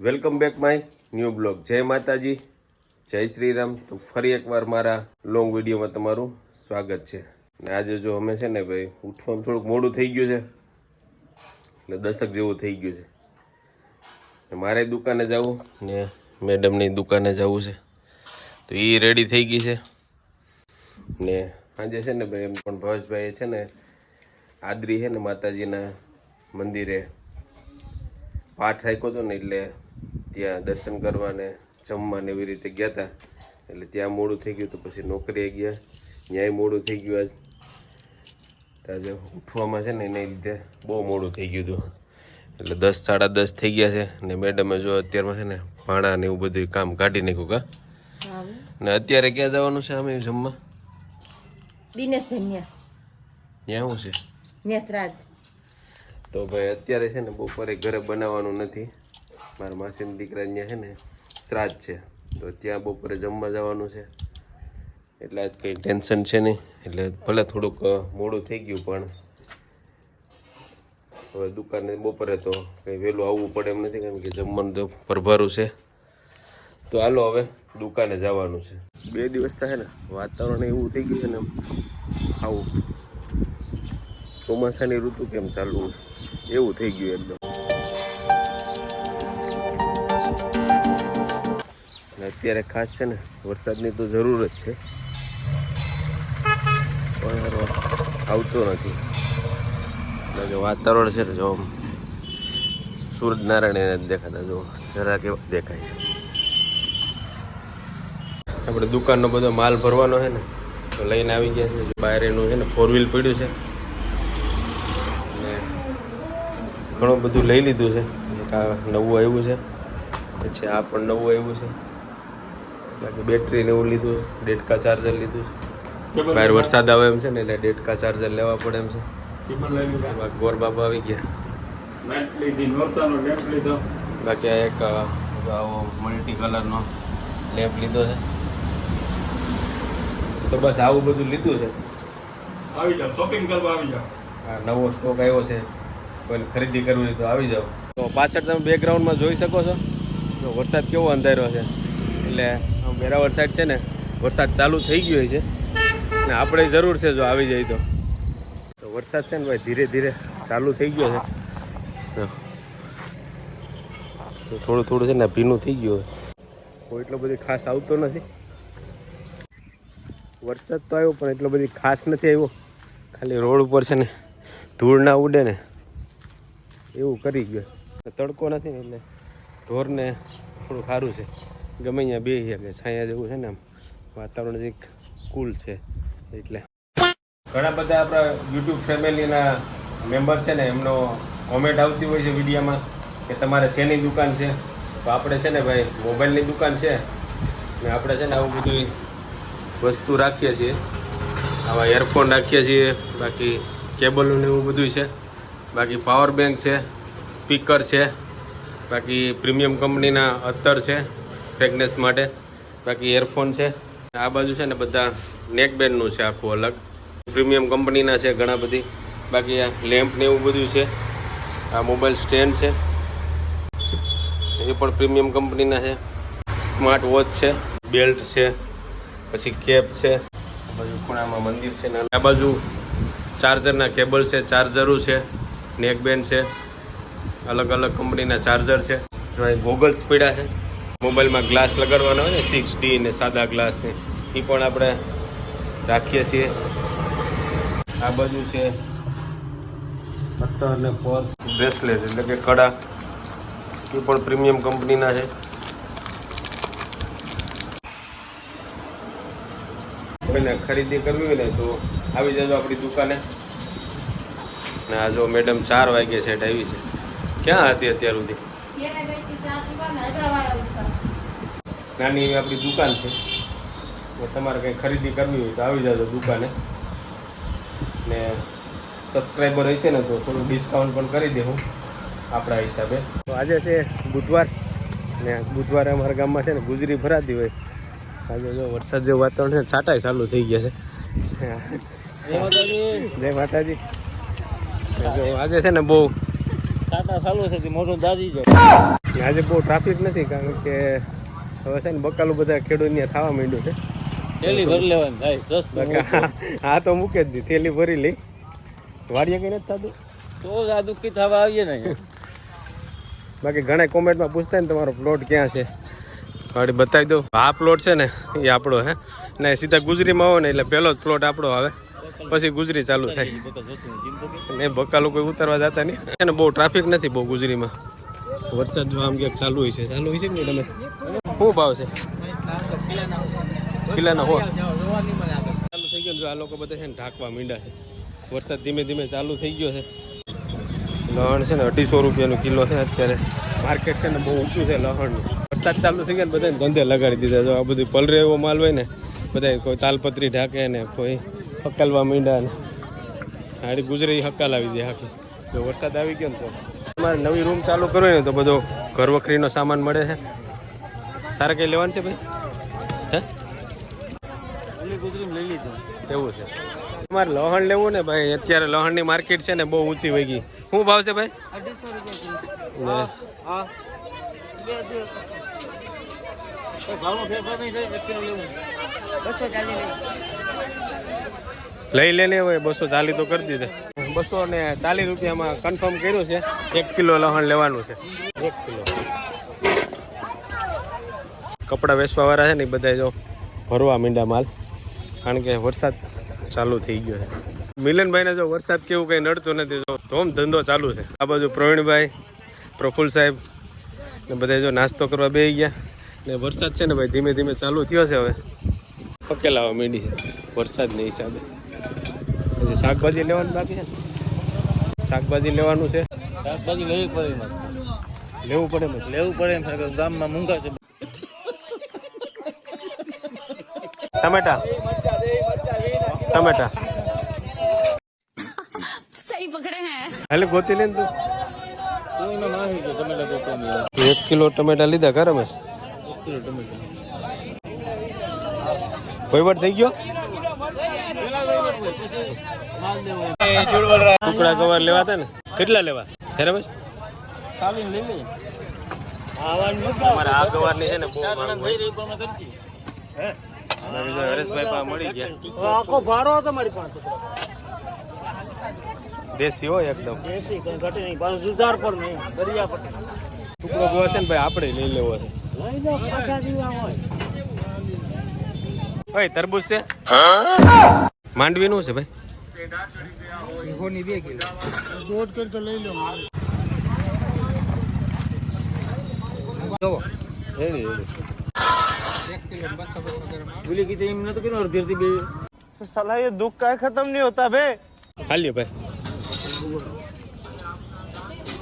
Welcome back my new blog. જય માતાજી, જય શ્રી રામ. તો ફરી એકવાર મારા લોંગ વિડીયોમાં તમારું સ્વાગત છે. ને આજે જો અમે છે ને ભાઈ ઉઠવામાં થોડુંક મોડું થઈ ગયું છે, એટલે 10 જેવું થઈ ગયું છે. મારે દુકાને જવું ને મેડમની દુકાને જવું છે, તો એ રેડી થઈ ગઈ છે. ને આજે છે ને ભાઈ એમ પણ ભવેશભાઈ છે ને આદરી છે ને માતાજીના મંદિરે પાઠ રાખ્યો હતો ને, એટલે ત્યાં દર્શન કરવા ને જમવા ને એવી રીતે ગયા હતા. એટલે ત્યાં મોડું થઈ ગયું, તો પછી નોકરીએ ગયા, ત્યાંય મોડું થઈ ગયું. આજે ઉઠવામાં છે ને એને લીધે બહુ મોડું થઈ ગયું હતું, એટલે 10 સાડા 10 થઈ ગયા છે. ને મેડમે જો અત્યારમાં છે ને ભાણા ને એવું બધું કામ કાઢી નાખ્યું કા. ને અત્યારે ક્યાં જવાનું છે અમે જમવા? દિનેશ ધન્યા ત્યાં શું છે? નેસરાજ. તો ભાઈ અત્યારે છે ને બપોરે ઘરે બનાવવાનું નથી, મારા માસીના દીકરા ત્યાં છે ને શ્રાદ્ધ છે, તો ત્યાં બપોરે જમવા જવાનું છે. એટલે આજ કંઈ ટેન્શન છે નહીં, એટલે ભલે થોડુંક મોડું થઈ ગયું, પણ હવે દુકાને બપોરે તો કંઈ વહેલું આવવું પડે એમ નથી, કારણ કે જમવાનું તો ભરભરું છે. તો હાલો હવે દુકાને જવાનું છે. 2 દિવસ થાય ને વાતાવરણ એવું થઈ ગયું છે ને આવું ચોમાસાની ઋતુ કેમ ચાલુ એવું થઈ ગયું એકદમ. અત્યારે ખાસ છે ને વરસાદની તો જરૂર જ છે, પણ આવતો નથી. એટલે વાતાવરણ છે ને જો સૂરજનારાયણ દેખાતા, જો જરા કેવા દેખાય છે. આપણે દુકાનનો બધો માલ ભરવાનો છે ને, તો લઈને આવી ગયા છે. બહાર એનું છે ને 4 વ્હીલ પડ્યું છે, ઘણું બધું લઈ લીધું છે. એક આ નવું આવ્યું છે, પછી આ પણ નવું આવ્યું છે. બાકી બેટરી ને એવું લીધું, ડેટકા ચાર્જર લીધું છે. બહાર વરસાદ આવે એમ છે ને, એટલે ડેટકા ચાર્જર લેવા પડે એમ છે. ગોર બાબા આવી ગયા. બાકી આ એક આવો મલ્ટી કલરનો લેમ્પ લીધો છે. તો બસ આવું બધું લીધું છે. આવી જાઓ, શોપિંગ કરવા આવી જાઓ. આ નવો સ્ટોક આવ્યો છે, કોઈ ખરીદી કરવી હોય તો આવી જાઓ. તો પાછળ તમે બેકગ્રાઉન્ડમાં જોઈ શકો છો, જો વરસાદ કેવો અંધાર્યો છે. એટલે આમ વેરાવળ સાઈડ છે ને વરસાદ ચાલુ થઈ ગયો છે, ને આપણે જરૂર છે જો આવી જાય તો વરસાદ છે ને ભાઈ ધીરે ધીરે ચાલુ થઈ ગયો છે. તો થોડું થોડું છે ને ભીનું થઈ ગયું, કોઈ એટલો બધી ખાસ આવતો નથી. વરસાદ તો આવ્યો પણ એટલો બધી ખાસ નથી આવ્યો, ખાલી રોડ ઉપર છે ને ધૂળ ના ઉડે ને એવું કરી ગયો. તડકો નથી ને એટલે ઢોરને થોડું સારું છે, ગમે અહીંયા બેસી શકે, છાયા જેવું છે ને આમ વાતાવરણ એક કુલ છે. એટલે ઘણા બધા આપણા યુટ્યુબ ફેમિલીના મેમ્બર છે ને એમનો કોમેન્ટ આવતી હોય છે વિડીયોમાં કે તમારે શેની દુકાન છે. તો આપણે છે ને ભાઈ મોબાઈલની દુકાન છે, ને આપણે છે ને આવું બધું વસ્તુ રાખીએ છીએ. આવા એરફોન રાખીએ છીએ, બાકી કેબલનું એવું બધું છે, બાકી પાવર બેંક છે, સ્પીકર છે, બાકી પ્રીમિયમ કંપનીના અત્તર છે ફ્રેગનેસ માટે, બાકી એરફોન છે. આ બાજુ છે ને બધા નેકબેન્ડનું છે આખું અલગ, પ્રીમિયમ કંપનીના છે ઘણા બધી. બાકી આ લેમ્પ ને એવું બધું છે. આ મોબાઈલ સ્ટેન્ડ છે, એ પણ પ્રીમિયમ કંપનીના છે. સ્માર્ટ વોચ છે, બેલ્ટ છે, પછી કેપ છે. આ બાજુ ખૂણામાં મંદિર છે ને આ બાજુ ચાર્જરના કેબલ છે, ચાર્જરો છે, નેકબેન્ડ છે, અલગ અલગ કંપનીના ચાર્જર છે. જો અહીં ગોગલ્સ પડ્યા છે, મોબાઈલમાં ગ્લાસ લગાડવાનો હોય ને 6D ને સાદા ગ્લાસને, એ પણ આપણે રાખીએ છીએ. આ બાજુ છે અત્તર ને પર્સ, બ્રેસલેટ એટલે કે કડા, એ પણ પ્રીમિયમ કંપનીના છે. કોઈને ખરીદી કરવી હોય ને તો આવી જજો આપણી દુકાને. ને આ જો મેડમ 4 વાગે સેટ આવી છે. ક્યાં હતી અત્યાર સુધી? નાની એવી આપણી દુકાન છે, તમારે કંઈ ખરીદી કરવી હોય તો આવી જજો દુકાને. ને સબસ્ક્રાઈબર હશે ને તો થોડું ડિસ્કાઉન્ટ પણ કરી દે હું આપણા હિસાબે. તો આજે છે બુધવાર, ને બુધવારે અમારા ગામમાં છે ને ગુજરી ભરાતી હોય. આજે જો વરસાદ જેવું વાતાવરણ છે, છાંટાય ચાલુ થઈ ગયા છે. જય માતાજી. જો આજે છે ને બહુ ટાટા ચાલુ છે, મોટું દાદી જાય. આજે બહુ ટ્રાફિક નથી કારણ કે હવે છે ને બકાલું બધા ખેડૂત ત્યાં થવા માંડ્યું છે. થેલી ભરી લેવાની થાય બાકી આ તો મૂકે જ દી થેલી ભરી લઈ વાડીએ કઈ નથી થતું. તો જ આ દુઃખી થવા આવીએ ને અહીંયા. બાકી ઘણા કોમેન્ટમાં પૂછતા ને તમારો પ્લોટ ક્યાં છે વાડી બતાવી દો. આ પ્લોટ છે ને એ આપણો હે ને સીધા ગુજરીમાં આવો ને એટલે પહેલો જ પ્લોટ આપણો આવે પછી ગુજરી ચાલુ થાય ને બકાલું કોઈ ઉતરવા જતા નહીં એને બહુ ટ્રાફિક નથી બહુ ગુજરીમાં. વરસાદ જો આમ ક્યાંક ચાલુ હોય છે કે નહીં તમે શું ભાવ છે કિલ્લાના હો ચાલુ થઈ ગયો. જો આ લોકો બધા છે ને ઢાંકવા માંડ્યા છે. વરસાદ ધીમે ધીમે ચાલુ થઈ ગયો છે. લહણ છે ને 250 રૂપિયાનો કિલો છે અત્યારે. માર્કેટ છે ને બહુ ઊંચું છે લહણનું. વરસાદ ચાલુ થઈ ગયા ને બધાને ધંધે લગાડી દીધા. જો આ બધું પલરે એવો માલ હોય ને બધા કોઈ તાલપત્રી ઢાંકે ને કોઈ હકાલવા માંડ્યા ને હાડી ગુજરી હકાલાવી દે આખી. જો વરસાદ આવી ગયો ને તો તમારે નવી રૂમ ચાલુ કરવી ને તો બધો ઘર વખરીનો સામાન મળે છે. તારે કંઈ લેવાનું છે ભાઈ? હે લઈ લીધું એવું છે. તમારે લહણ લેવું ને ભાઈ અત્યારે લહણની માર્કેટ છે ને બહુ ઊંચી વહી ગઈ. શું ભાવ છે ભાઈ? 240 લઈ લેને હોય 240 તો કરી દીધા. 240 રૂપિયામાં કન્ફર્મ કર્યું છે. 1 કિલો લહણ લેવાનું છે. 1 કિલો. કપડાં વેચવા વાળા છે ને એ બધા જો ભરવા માંડ્યા માલ કારણ કે વરસાદ ચાલુ થઈ ગયો છે. મિલનભાઈને જો વરસાદ કેવું કંઈ નડતું નથી. જો ધોમ ધંધો ચાલુ છે. આ બાજુ પ્રવીણભાઈ પ્રફુલ સાહેબ ને બધા જો નાસ્તો કરવા બેસી ગયા ને વરસાદ છે ને ભાઈ ધીમે ધીમે ચાલુ થયો છે. હવે પકેલાવા માંડી છે વરસાદના હિસાબે. પછી શાકભાજી લેવાનું બાકી છે ને શાકભાજી લેવાનું છે. શાકભાજી લેવી પડે એમાં લેવું પડે ને લેવું પડે એમ ગામમાં મૂંગા છે. ટમેટા ટમેટા सही पकड़े हैं. હાલે ગોતી લે ને તું. તું એમાં નાખી દે ટમેટા ગોતવાની 1 કિલો ટમેટા લીધા ખરા રમેશ? 1 કિલો ટમેટા વહીવટ થઈ ગયો. ટુકડા કવાર લેવા હતા ને કેટલા લેવા હે રમેશ? અમારે આ ગવારની છે ને બહુ માંગ હોય. હરેશભાઈ પાસે મળી ગયા. આખો ભારો તમારી પાસે દેશી હોય એકદમ. દેશી કઈ ઘટે નહીં પાછું જુજાર પર નહીં દરિયા પર ટુકડો ગવા છે ને ભાઈ આપણે લઈ લેવો છે. લઈ જાઓ પાછા દીવા હોય. ઓય તરબૂચ છે માંડવી નું છે ભાઈ? 2 કિલો દોઢ કર તો લઈ લો. જો રેડી રેડી 1 કિલો 250 બોલી કે એમ ન તો કેનો અડધી અડધી બે साला ये दुख का खत्म नहीं होता बे. હાલ્યો ભાઈ.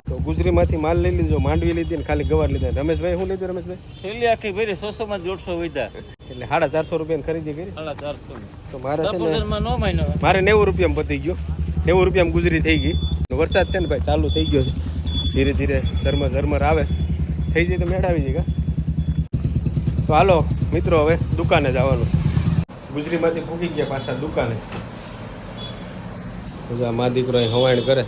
તો ગુજરીમાંથી માલ લઈ લીધો. માંડવી લીધી ને ખાલી ગવાર લીધા. રમેશભાઈ શું લીધું રમેશભાઈ? થેલી આખી ભરી 600 માં 150 વધ્યા એટલે 450 રૂપિયાની ખરીદી કરી. 450 તો મારે છે ને સફરજનમાં નો મહિનો મારે 90 રૂપિયામાં પતી ગયો. 90 રૂપિયામાં ગુજરી થઈ ગઈ. વરસાદ છે ને ભાઈ ચાલુ થઈ ગયો છે. ધીરે ધીરે ઝરમર ઝરમર આવે થઈ જાય તો મેળાવી જાય. તો હાલો મિત્રો હવે દુકાને જવાનું. ગુજરીમાંથી ફૂકી ગયા પાછા દુકાને. મા દીકરો અહીં હવાણ કરે.